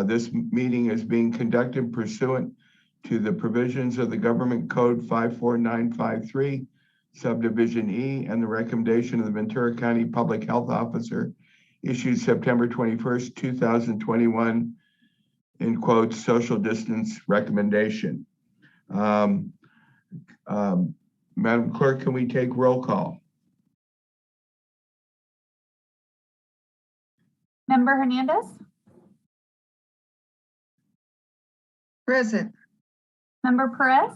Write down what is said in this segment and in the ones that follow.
This meeting is being conducted pursuant to the provisions of the Government Code 54953, Subdivision E, and the recommendation of the Ventura County Public Health Officer issued September 21st, 2021, in quotes, social distance recommendation. Madam Clerk, can we take roll call? Member Hernandez? Present. Member Perez?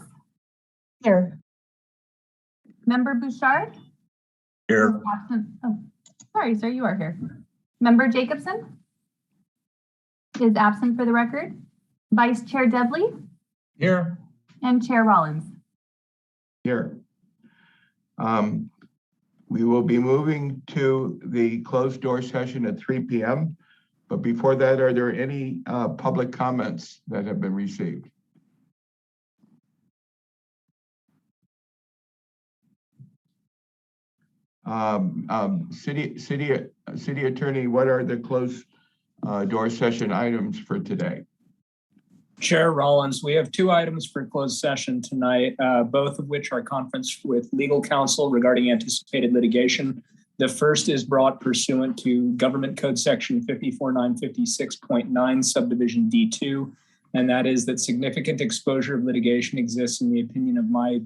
Here. Member Bouchard? Here. Absent. Oh, sorry, sir, you are here. Member Jacobson? Is absent for the record. Vice Chair Dudley? Here. And Chair Rollins. Here. We will be moving to the closed door session at 3 p.m. But before that, are there any public comments that have been received? City Attorney, what are the closed door session items for today? Chair Rollins, we have 2 items for closed session tonight, both of which are conference with legal counsel regarding anticipated litigation. The first is brought pursuant to Government Code Section 54956.9, Subdivision D2, and that is that significant exposure of litigation exists in my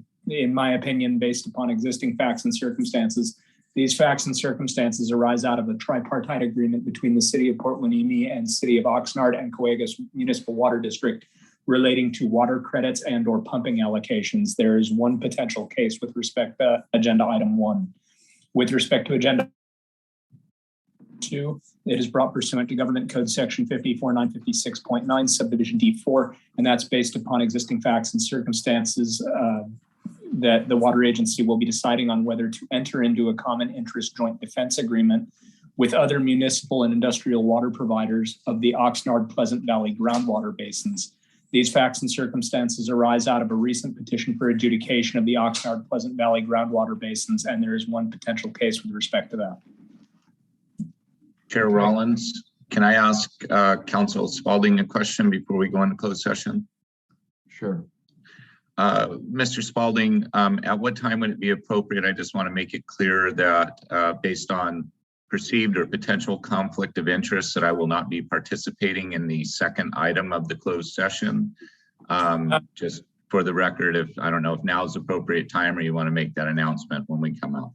opinion, based upon existing facts and circumstances. These facts and circumstances arise out of a tripartite agreement between the City of Port Hueneme and City of Oxnard and Coegas Municipal Water District relating to water credits and or pumping allocations. There is one potential case with respect to agenda item 1. With respect to agenda 2, it is brought pursuant to Government Code Section 54956.9, Subdivision D4, and that's based upon existing facts and circumstances that the water agency will be deciding on whether to enter into a common interest joint defense agreement with other municipal and industrial water providers of the Oxnard Pleasant Valley groundwater basins. These facts and circumstances arise out of a recent petition for adjudication of the Oxnard Pleasant Valley groundwater basins, and there is one potential case with respect to that. Chair Rollins, can I ask Council Spalding a question before we go into closed session? Sure. Mr. Spalding, at what time would it be appropriate? I just want to make it clear that based on perceived or potential conflict of interest, that I will not be participating in the second item of the closed session. Just for the record, if I don't know if now is appropriate time or you want to make that announcement when we come out.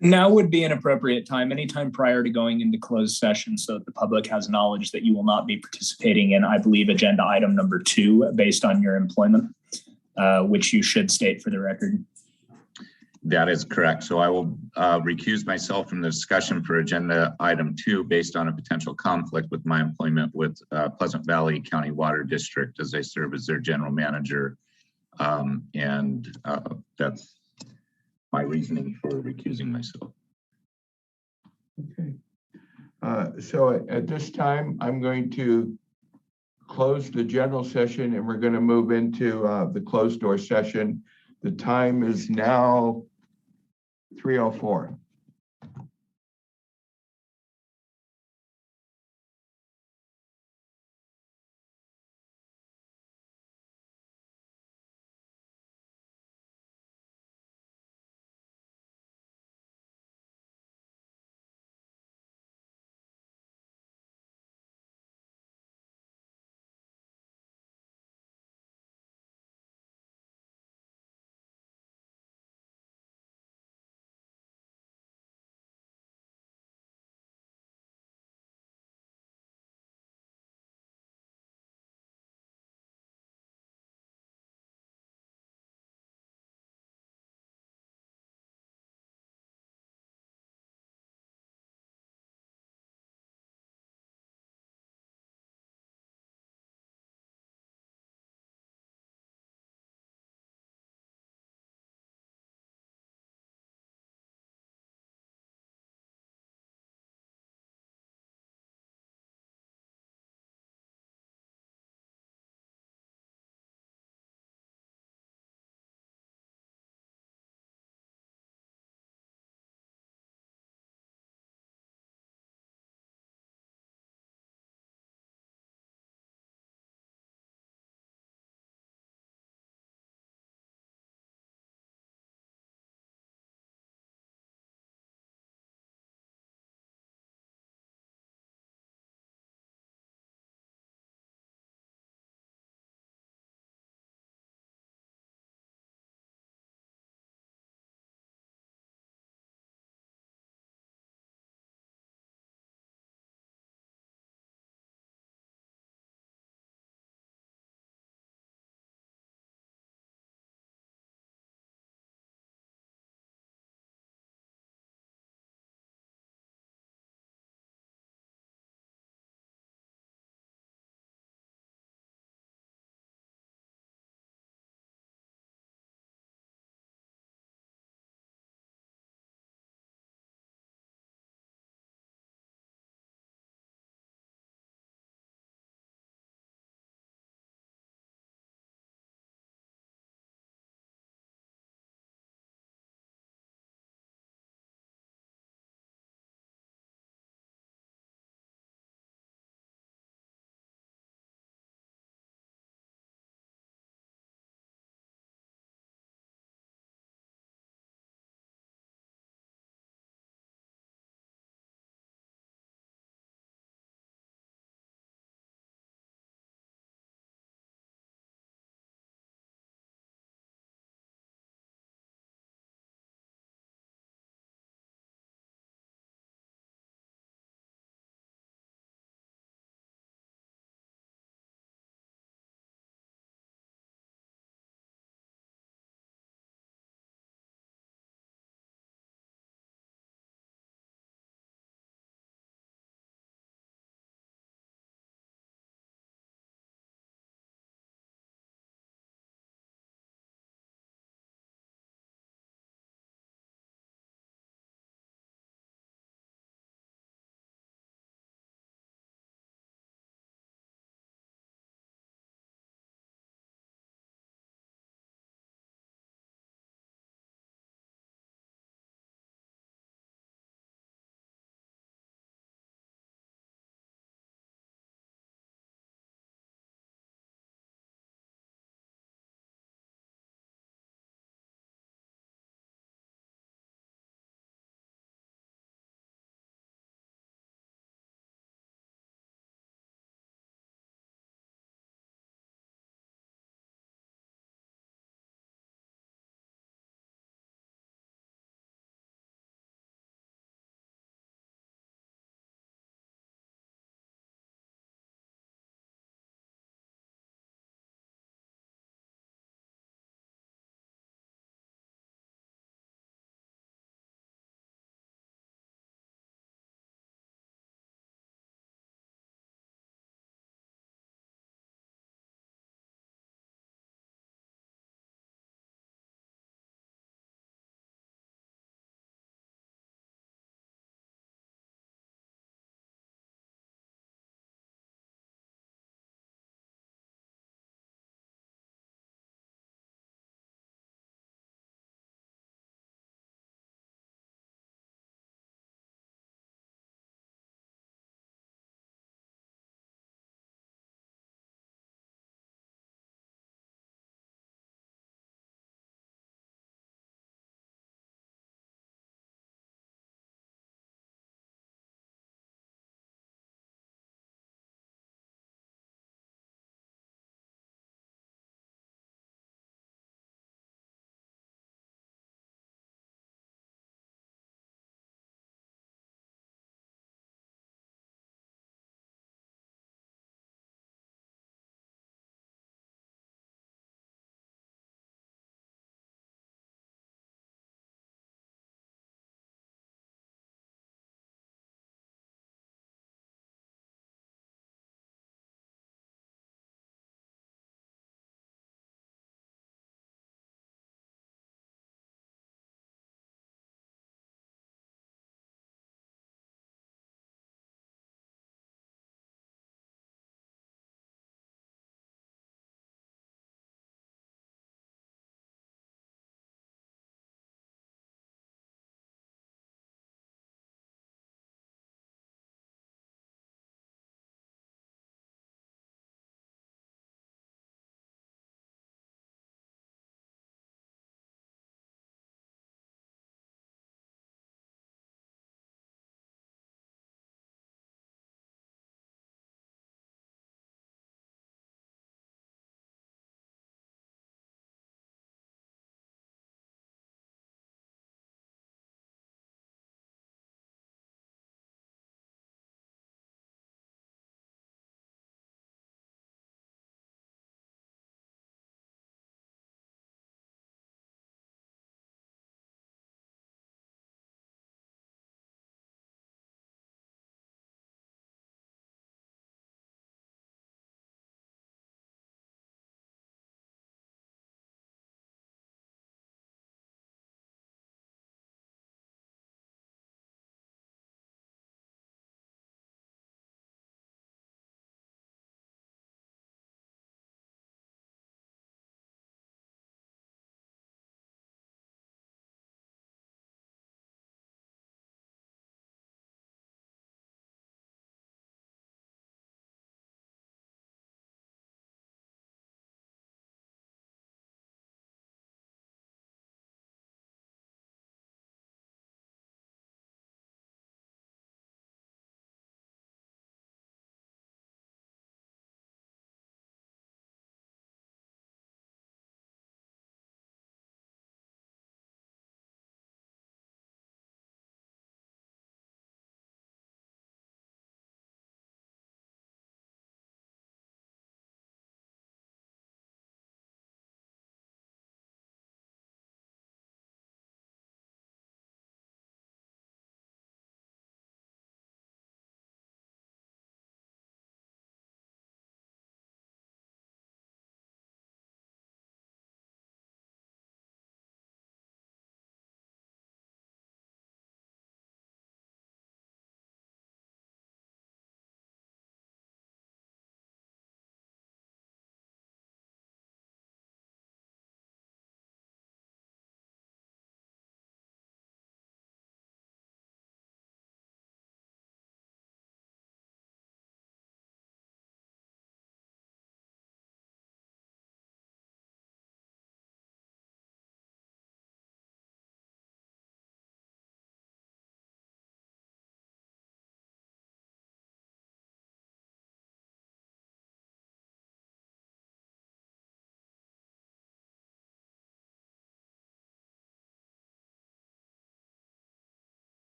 Now would be an appropriate time, anytime prior to going into closed session, so that the public has knowledge that you will not be participating in, I believe, agenda item number 2 based on your employment. Which you should state for the record. That is correct. So I will recuse myself from the discussion for agenda item 2 based on a potential conflict with my employment with Pleasant Valley County Water District as I serve as their general manager. That's my reasoning for recusing myself. Okay. So at this time, I'm going to close the general session and we're going to move into the closed door session. The time is now 3:04.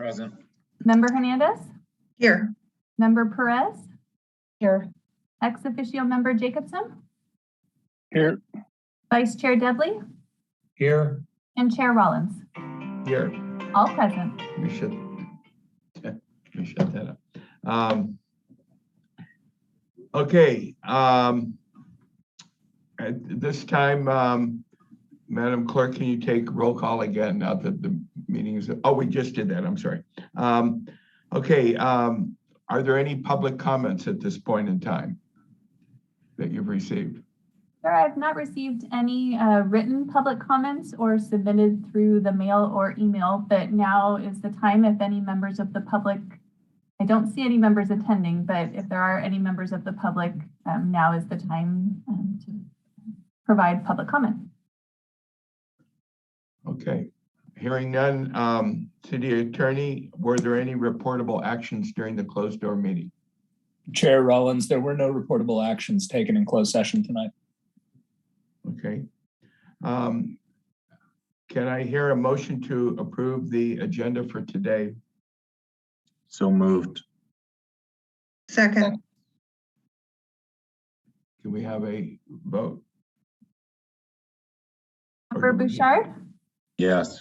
Present. Member Hernandez, Here. Member Perez, Here. ex officio Member Jacobson, Here. Vice Chair Dudley, Here. and Chair Rollins. Here, All present. we should, we shut that up. Okay, at this time, Madam Clerk, can you take roll call again now that the meeting is, oh, we just did that, I'm sorry. Okay, are there any public comments at this point in time that you've received? Sir, I've not received any written public comments or submitted through the mail or email, but now is the time if any members of the public, I don't see any members attending, but if there are any members of the public, now is the time to provide public comment. Okay, hearing none, City Attorney, were there any reportable actions during the closed door meeting? Chair Rollins, there were no reportable actions taken in closed session tonight. Okay. Can I hear a motion to approve the agenda for today? So moved. Second. Can we have a vote? Member Bouchard, Yes.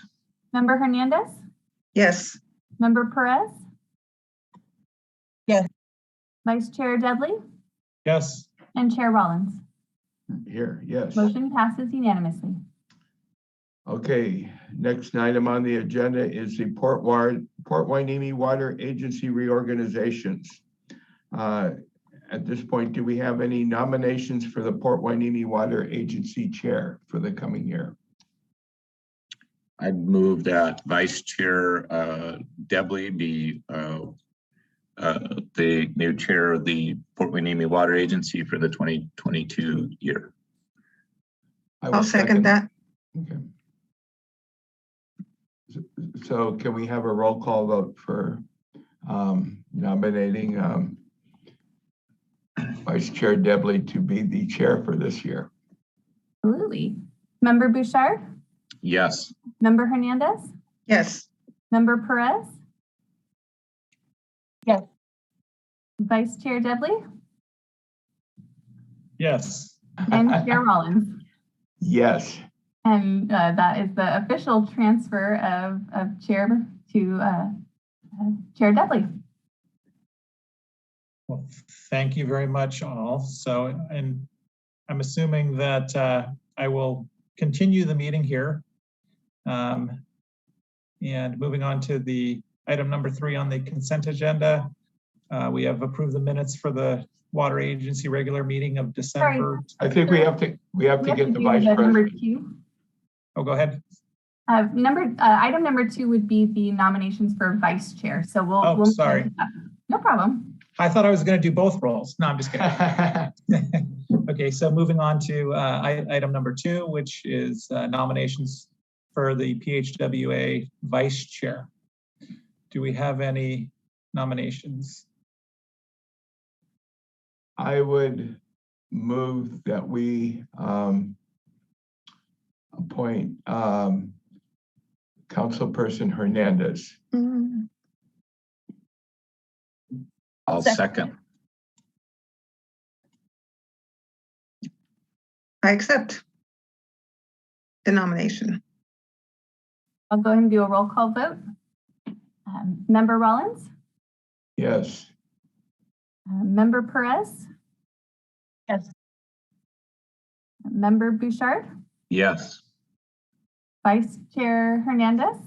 Member Hernandez, Yes. Member Perez? Yes. Vice Chair Dudley Yes. and Chair Rollins. Here, yes. Motion passes unanimously. Okay, next item on the agenda is the Port Hueneme Water Agency reorganizations. At this point, do we have any nominations for the Port Hueneme Water Agency Chair for the coming year? I'd move that Vice Chair Debley be the new chair of the Port Hueneme Water Agency for the 2022 year. I will I'll second that. Okay. So can we have a roll call vote for nominating Vice Chair Debley to be the chair for this year? Absolutely. Member Bouchard, Yes. Member Hernandez, Yes. Member Perez? Yes. Vice Chair Dudley Yes. and Chair Rollins. Yes. And that is the official transfer of chair to Chair Dudley. Well, thank you very much all. So, and I'm assuming that I will continue the meeting here. And moving on to the item number 3 on the consent agenda, we have approved the minutes for the Water Agency regular meeting of December. I think we have to get the vice Number president. 2. Oh, go ahead. Item number 2 would be the nominations for vice chair. So we'll sorry. No problem. I thought I was going to do both roles. No, I'm just kidding. Okay, so moving on to item number 2, which is nominations for the PHWA vice chair. Do we have any nominations? I would move that we appoint Councilperson Hernandez. I'll second. I accept the nomination. I'll go ahead and do a roll call vote. Member Rollins, Yes. Member Perez, Yes. Member Bouchard, Yes. Vice Chair Hernandez,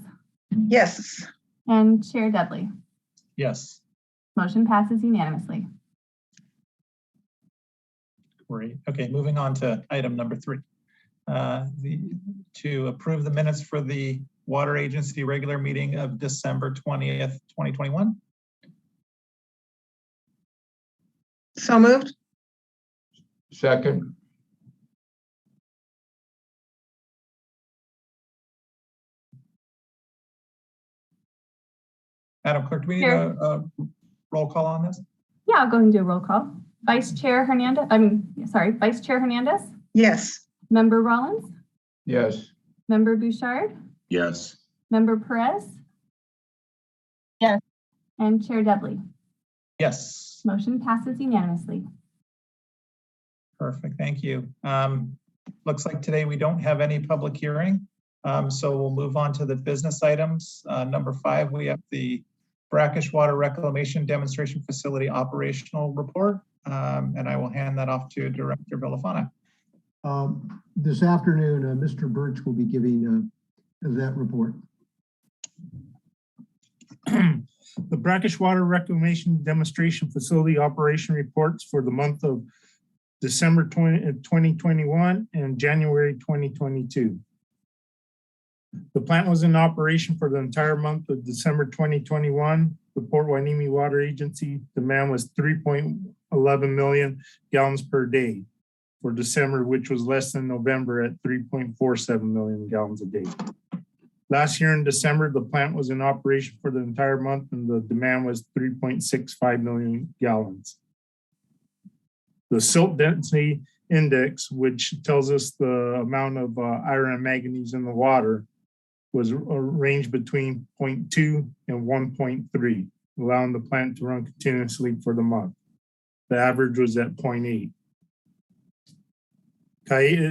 Yes. and Chair Dudley. Yes. Motion passes unanimously. Great. Okay, moving on to item number 3. To approve the minutes for the Water Agency regular meeting of December 20th, 2021. So moved. Second. Madam Clerk, do we need a roll call on this? Yeah, I'll go ahead and do a roll call. Vice Chair Hernandez, Vice Chair Hernandez, Yes. Member Rollins, Yes. Member Bouchard, Yes. Member Perez, and Chair Dudley. Yes. Motion passes unanimously. Perfect, thank you. Looks like today we don't have any public hearing, so we'll move on to the business items. Number 5, we have the Brackish Water Reclamation Demonstration Facility Operational Report, and I will hand that off to Director Villafana. This afternoon, Mr. Birch will be giving that report. The Brackish Water Reclamation Demonstration Facility Operation Reports for the month of December 2021 and January 2022. The plant was in operation for the entire month of December 2021. The Port Hueneme Water Agency demand was 3.11 million gallons per day for December, which was less than November at 3.47 million gallons a day. Last year in December, the plant was in operation for the entire month and the demand was 3.65 million gallons. The silt density index, which tells us the amount of iron and manganese in the water, was ranged between 0.2 and 1.3, allowing the plant to run continuously for the month. The average was at 0.8.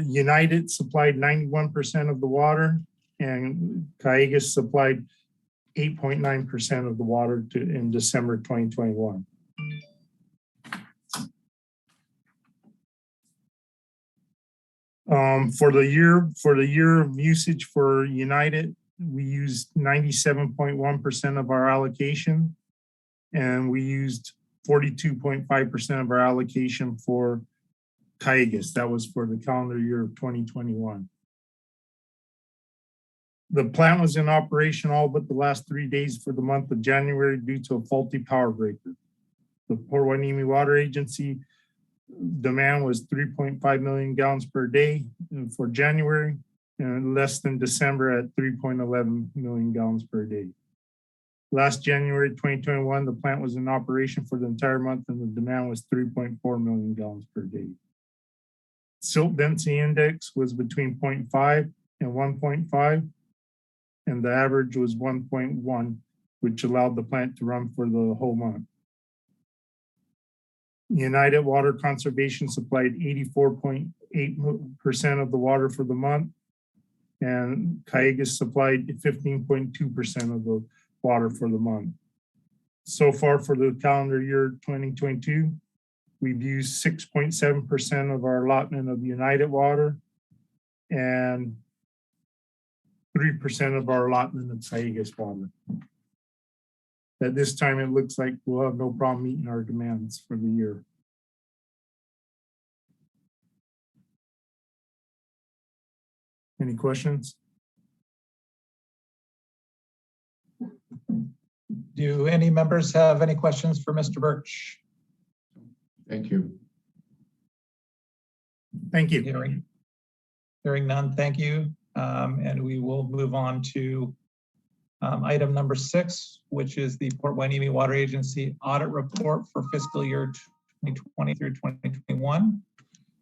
United supplied 91% of the water, and Cayugas supplied 8.9% of the water in December 2021. For the year of usage for United, we used 97.1% of our allocation, and we used 42.5% of our allocation for Cayugas. That was for the calendar year of 2021. The plant was in operation all but the last 3 days for the month of January due to a faulty power breaker. The Port Hueneme Water Agency demand was 3.5 million gallons per day for January, and less than December at 3.11 million gallons per day. Last January 2021, the plant was in operation for the entire month and the demand was 3.4 million gallons per day. Silt density index was between 0.5 and 1.5, and the average was 1.1, which allowed the plant to run for the whole month. United Water Conservation supplied 84.8% of the water for the month, and Cayugas supplied 15.2% of the water for the month. So far for the calendar year 2022, we've used 6.7% of our allotment of United Water and 3% of our allotment of Cayugas water. At this time, it looks like we'll have no problem meeting our demands for the year. Any questions? Do any members have any questions for Mr. Birch? Thank you. Thank you. Hearing none, thank you. And we will move on to item number 6, which is the Port Hueneme Water Agency audit report for fiscal year 2020 through 2021.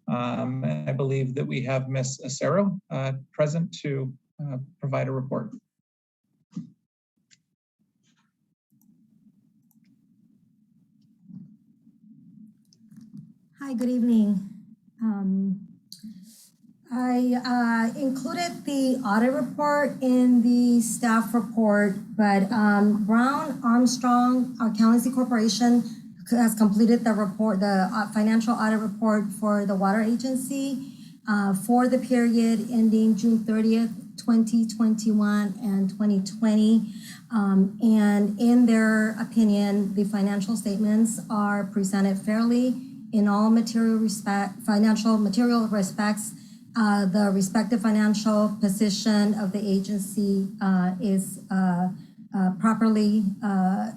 I believe that we have Ms. Acero present to provide a report. Hi, good evening. I included the audit report in the staff report, but Brown Armstrong Accountancy Corporation has completed the report, the financial audit report for the water agency for the period ending June 30th, 2021 and 2020. And in their opinion, the financial statements are presented fairly in all financial material respects. The respective financial position of the agency is properly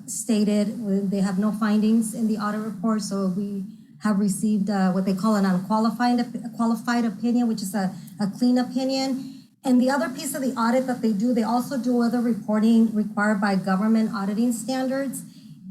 stated. They have no findings in the audit report, so we have received what they call an qualified opinion, which is a clean opinion. And the other piece of the audit that they do, they also do other reporting required by government auditing standards.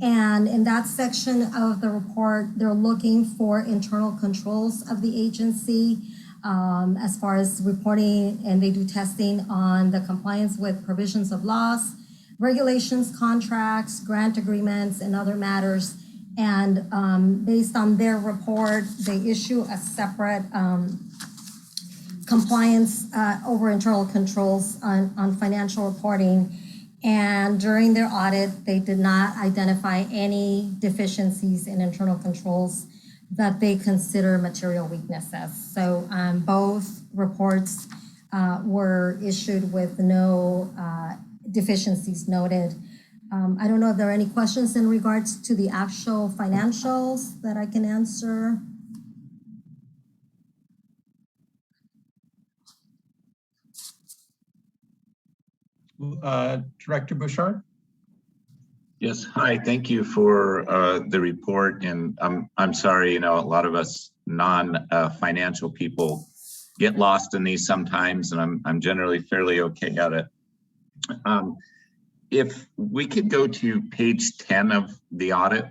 And in that section of the report, they're looking for internal controls of the agency as far as reporting, and they do testing on the compliance with provisions of laws, regulations, contracts, grant agreements, and other matters. And based on their report, they issue a separate compliance over internal controls on financial reporting. And during their audit, they did not identify any deficiencies in internal controls that they consider material weaknesses. So both reports were issued with no deficiencies noted. I don't know if there are any questions in regards to the actual financials that I can answer. Director Bouchard? Yes, hi, thank you for the report. And I'm sorry, a lot of us non-financial people get lost in these sometimes, and I'm generally fairly okay at it. If we could go to page 10 of the audit.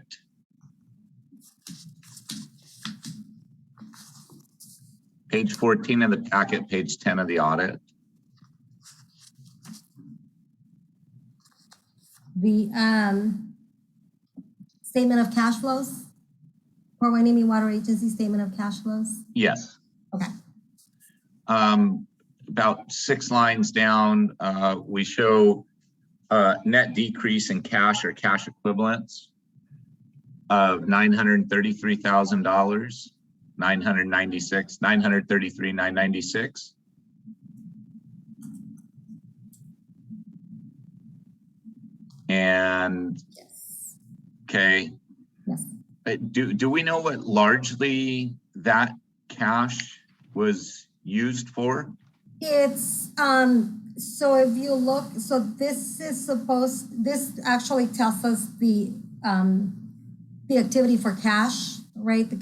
Page 14 of the packet, page 10 of the audit. The statement of cash flows, for Hueneme Water Agency statement of cash flows? Yes. Okay. About 6 lines down, we show net decrease in cash or cash equivalents of $933,000, 933,996. And Yes. okay, Yes. do we know what largely that cash was used for? It's so if you look, so this actually tells us the activity for cash, right? The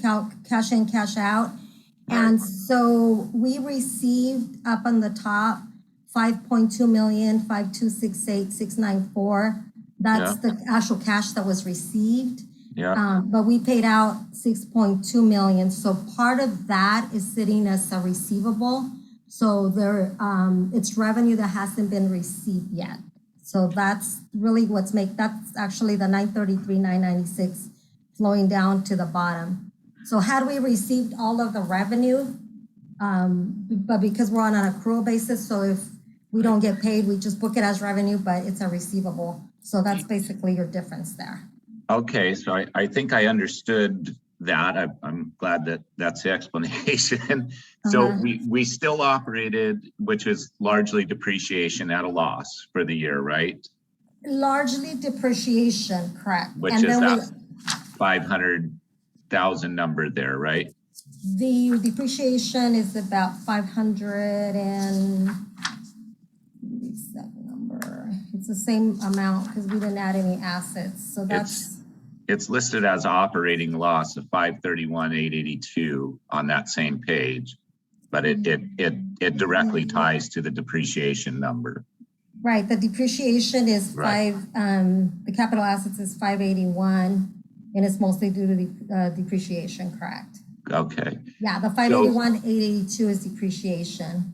cash in, cash out. And so we received up on the top 5.2 million, 5,268,694. That's the actual cash that was received. Yeah. But we paid out 6.2 million. So part of that is sitting as a receivable. So there, it's revenue that hasn't been received yet. So that's really that's actually the 933,996 flowing down to the bottom. So had we received all of the revenue, but because we're on an accrual basis, so if we don't get paid, we just book it as revenue, but it's a receivable. So that's basically your difference there. Okay, so I think I understood that. I'm glad that that's the explanation. So we still operated, which is largely depreciation at a loss for the year, right? Largely depreciation, correct. Which and is then that 500,000 number there, right? The depreciation is about 500 and that number. It's the same amount because we didn't add any assets. So it's listed as operating loss of 531,882 on that same page, but it directly ties to the depreciation number. Right. The depreciation is the capital assets is 581, and it's mostly due to the depreciation, correct? Okay. Yeah, the 581,882 is depreciation.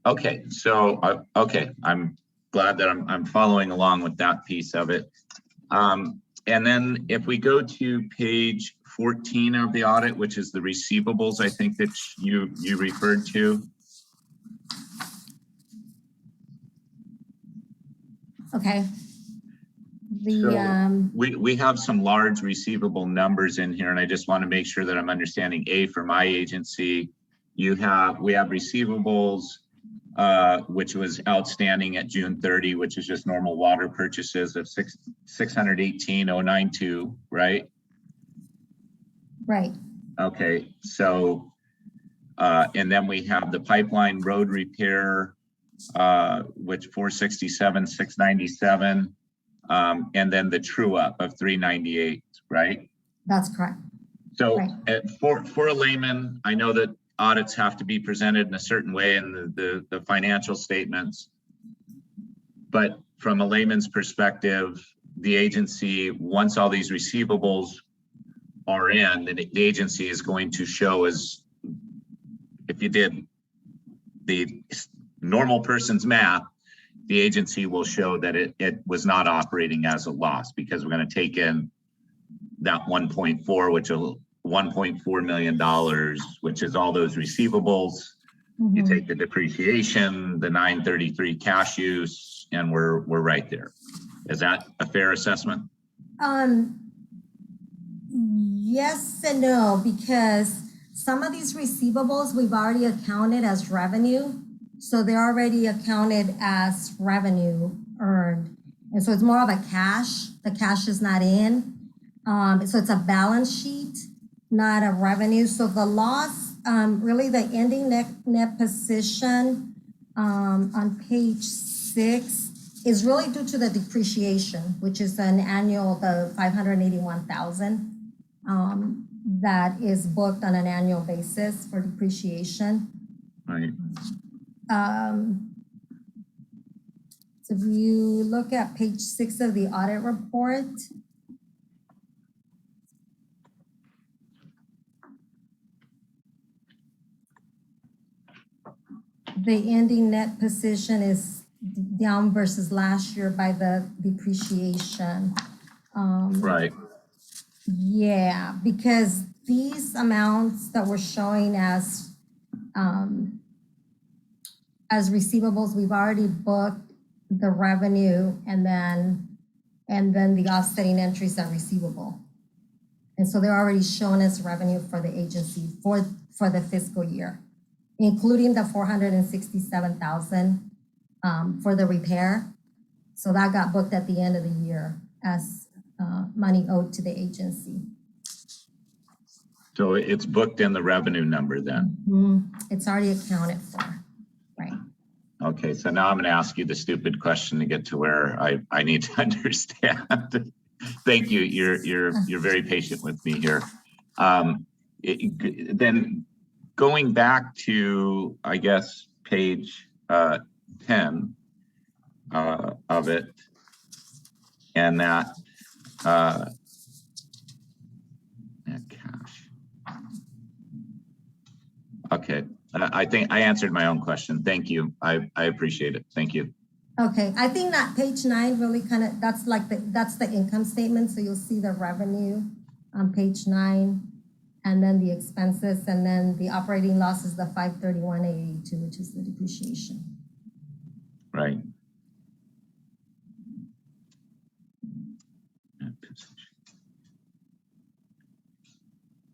Okay, so okay, I'm glad that I'm following along with that piece of it. And then if we go to page 14 of the audit, which is the receivables, I think that you referred to. Okay. We have some large receivable numbers in here, and I just want to make sure that I'm understanding. For my agency, we have receivables, which was outstanding at June 30, which is just normal water purchases of 618,092, right? Right. Okay, so and then we have the pipeline road repair, which 467,697. And then the true up of 398, right? That's correct. So for a layman, I know that audits have to be presented in a certain way in the financial statements. But from a layman's perspective, the agency, once all these receivables are in, the agency is going to show as, if you did the normal person's math, the agency will show that it was not operating as a loss, because we're going to take in that 1.4, which is $1.4 million, which is all those receivables. You take the depreciation, the 933 cash use, and we're right there. Is that a fair assessment? Yes and no, because some of these receivables we've already accounted as revenue. So they're already accounted as revenue earned. And so it's more of a cash. The cash is not in. So it's a balance sheet, not a revenue. So the loss, really the ending net position on page 6 is really due to the depreciation, which is an annual, the 581,000 that is booked on an annual basis for depreciation. Right. So if you look at page 6 of the audit report, the ending net position is down versus last year by the depreciation. Right. Yeah, because these amounts that we're showing as receivables, we've already booked the revenue and then the offsetting entries are receivable. And so they're already shown as revenue for the agency for the fiscal year, including the 467,000 for the repair. So that got booked at the end of the year as money owed to the agency. So it's booked in the revenue number then. It's already accounted for, right? Okay, so now I'm going to ask you the stupid question to get to where I need to understand. Thank you. You're very patient with me here. Then going back to, I guess, page 10 of it, and that cash. Okay, I think I answered my own question. Thank you. I appreciate it. Thank you. Okay, I think that page 9 really kind of, that's the income statement. So you'll see the revenue on page 9, and then the expenses, and then the operating loss is the 531,882, which is the depreciation. Right.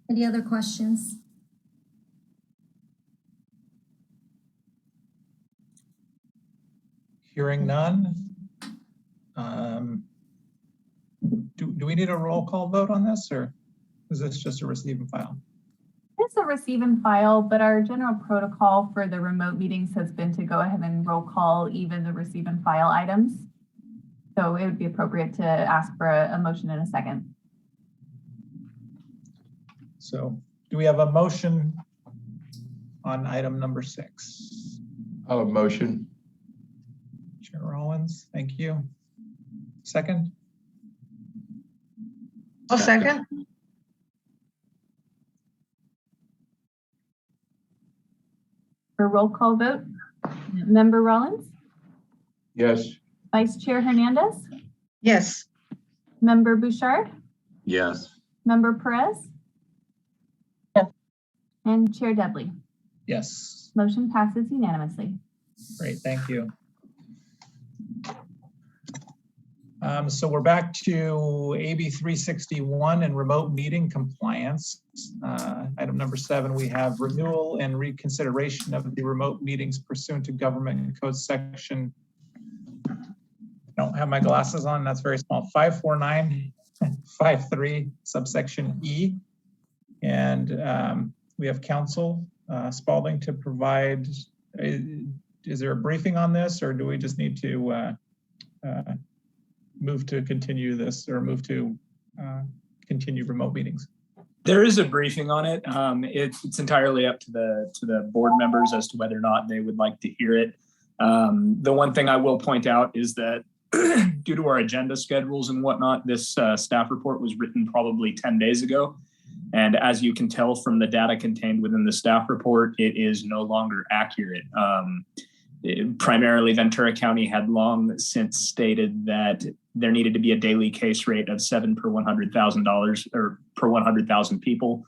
Any other questions? Hearing none. Do we need a roll call vote on this, or is this just a receive and file? It's a receive and file, but our general protocol for the remote meetings has been to go ahead and roll call even the receive and file items. So it would be appropriate to ask for a motion in a second. So do we have a motion on item number 6? I'll have motion. Chair Rollins, thank you. Second? I'll second. For roll call vote, Member Rollins, Yes. Vice Chair Hernandez, Yes. Member Bouchard, Yes. Member Perez, and Chair Dudley. Yes. Motion passes unanimously. Great, thank you. So we're back to AB 361 and remote meeting compliance. Item number 7, we have renewal and reconsideration of the remote meetings pursuant to government code section. I don't have my glasses on, that's very small. 54953 subsection E. And we have counsel Spalding to provide. Is there a briefing on this, or do we just need to move to continue this, or move to continue remote meetings? There is a briefing on it. It's entirely up to the board members as to whether or not they would like to hear it. The one thing I will point out is that due to our agenda schedules and whatnot, this staff report was written probably 10 days ago. And as you can tell from the data contained within the staff report, it is no longer accurate. primarily Ventura County had long since stated that there needed to be a daily case rate of 7 per $100,000 or per 100,000 people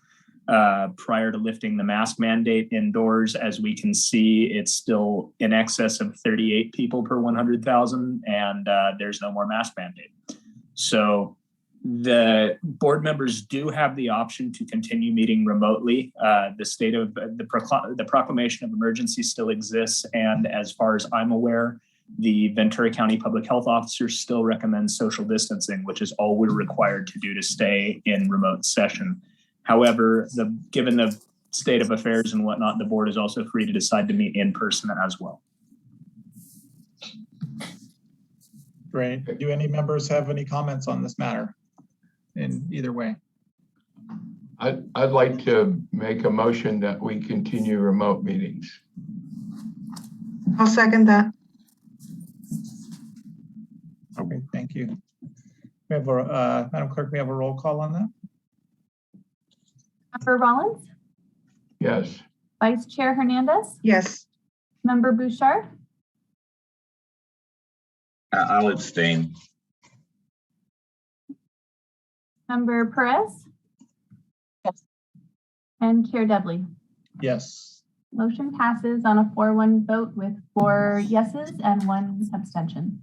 prior to lifting the mask mandate indoors. As we can see, it's still in excess of 38 people per 100,000, and there's no more mask mandate. So the board members do have the option to continue meeting remotely. The state of the proclamation of emergency still exists. And as far as I'm aware, the Ventura County Public Health Officer still recommends social distancing, which is all we're required to do to stay in remote session. However, given the state of affairs and whatnot, the board is also free to decide to meet in person as well. Great. Do any members have any comments on this matter in either way? I'd like to make a motion that we continue remote meetings. I'll second that. Okay, thank you. We have a, Madam Clerk, we have a roll call on that? Member Rollins, Yes. Vice Chair Hernandez, Yes. Member Bouchard, I'll abstain. Member Perez, Yes. and Chair Dudley. Yes. Motion passes on a 4-1 vote with 4 yeses and 1 abstention.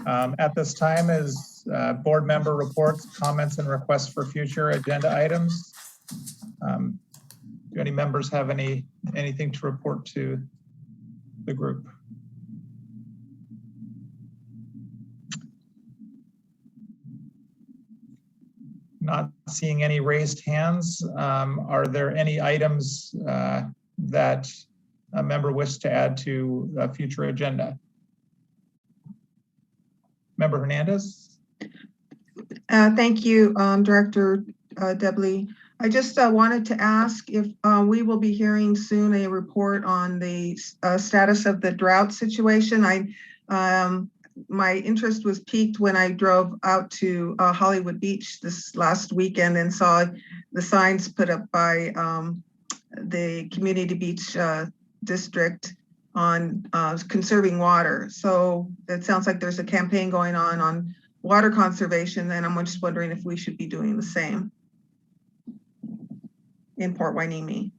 At this time is board member reports, comments, and requests for future agenda items. Do any members have anything to report to the group? Not seeing any raised hands. Are there any items that a member wishes to add to a future agenda? Member Hernandez? Thank you, Director Dudley. I just wanted to ask if we will be hearing soon a report on the status of the drought situation. My interest was piqued when I drove out to Hollywood Beach this last weekend and saw the signs put up by the Community Beach District on conserving water. So it sounds like there's a campaign going on water conservation, and I'm just wondering if we should be doing the same in Port Hueneme.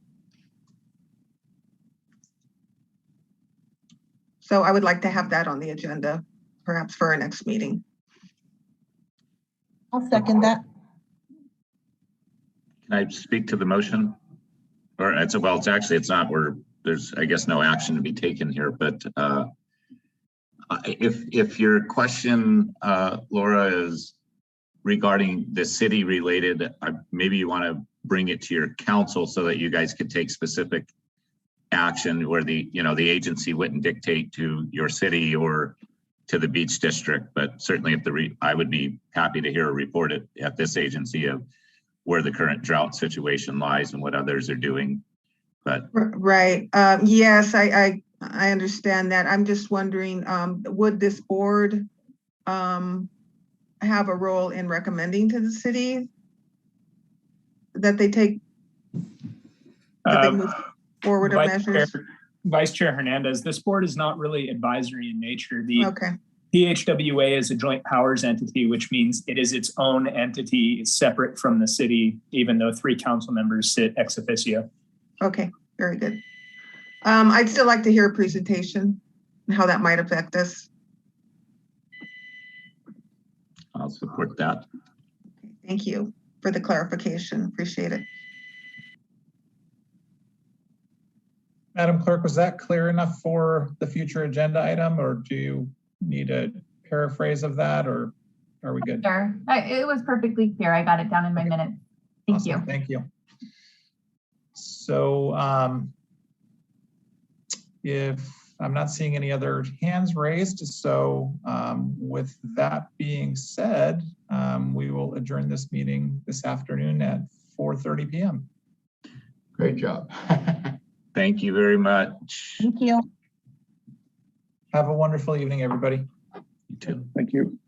So I would like to have that on the agenda, perhaps for our next meeting. I'll second that. Can I speak to the motion? Or it's not where there's, I guess, no action to be taken here, but if your question, Laura, is regarding the city related, maybe you want to bring it to your council so that you guys could take specific action where the agency wouldn't dictate to your city or to the beach district. But certainly I would be happy to hear a report at this agency of where the current drought situation lies and what others are doing. But right. Yes, I understand that. I'm just wondering, would this board have a role in recommending to the city that they take, that they move forward or measures? Vice Chair Hernandez, this board is not really advisory in nature. The Okay. PHWA is a joint powers entity, which means it is its own entity, separate from the city, even though 3 council members sit ex officio. Okay, very good. I'd still like to hear a presentation and how that might affect us. I'll support that. Thank you for the clarification. Appreciate it. Madam Clerk, was that clear enough for the future agenda item, or do you need a paraphrase of that, or are we good? Sure. It was perfectly clear. I got it down in my minutes. Thank Awesome. you. Thank you. So if I'm not seeing any other hands raised, so with that being said, we will adjourn this meeting this afternoon at 4:30 p.m. Great job. Thank you very much. Thank you. Have a wonderful evening, everybody. You too. Thank you.